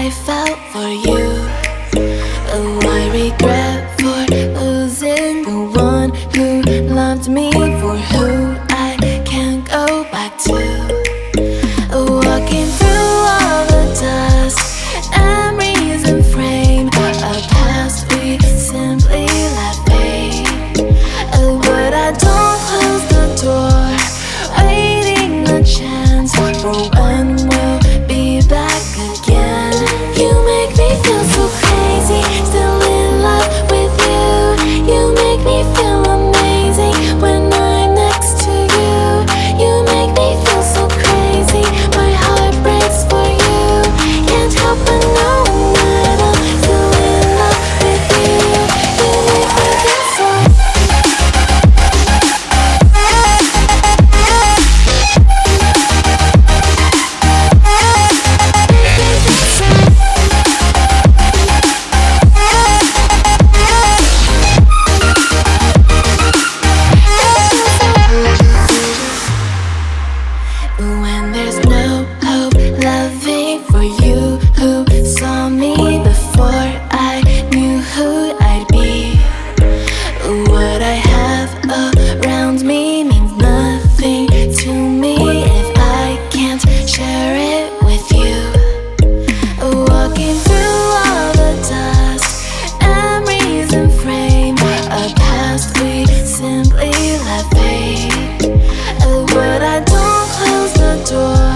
I felt for you. Oh, I regret for losing the one who loved me, for who I can't go back to. Walking through all the dust, memories and frame, a past we simply let fade. Oh, but I don't close the door, waiting a chance for when we'll be back again. You make me feel so crazy, still in love with you. You make me feel amazing when I'm next to you. You make me feel so crazy, my heart breaks for you. Can't help but know that I'm still in love with you. You make me feel so. When there's no hope, loving for you who saw me before I knew who I'd be. What I have around me means nothing to me if I can't share it with you. Walking through all the dust, memories and frame, a past we simply let fade. But I don't close the door,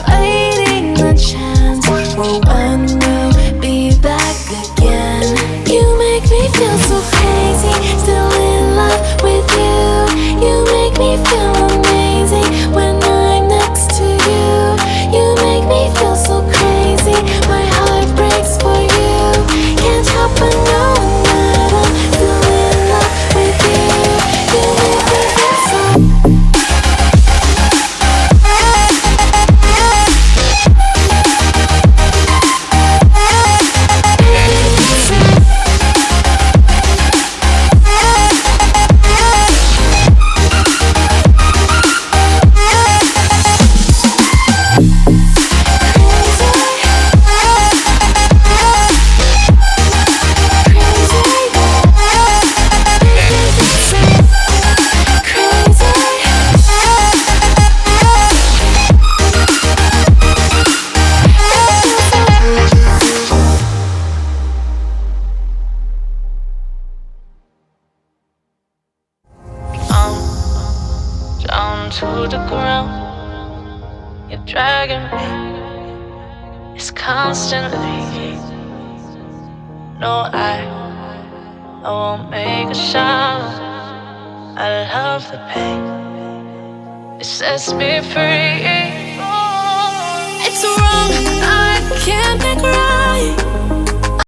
waiting the chance for when we'll be back again. You make me feel so crazy, still in love with you. You make me feel amazing when I'm next to you. You make me feel so crazy, my heart breaks for you. Can't help but know that I'm still in love with you. You make me feel so. Down to the ground, you're dragging me. It's constantly. No, I won't make a sound. I love the pain. It sets me free. It's wrong, I can't make right.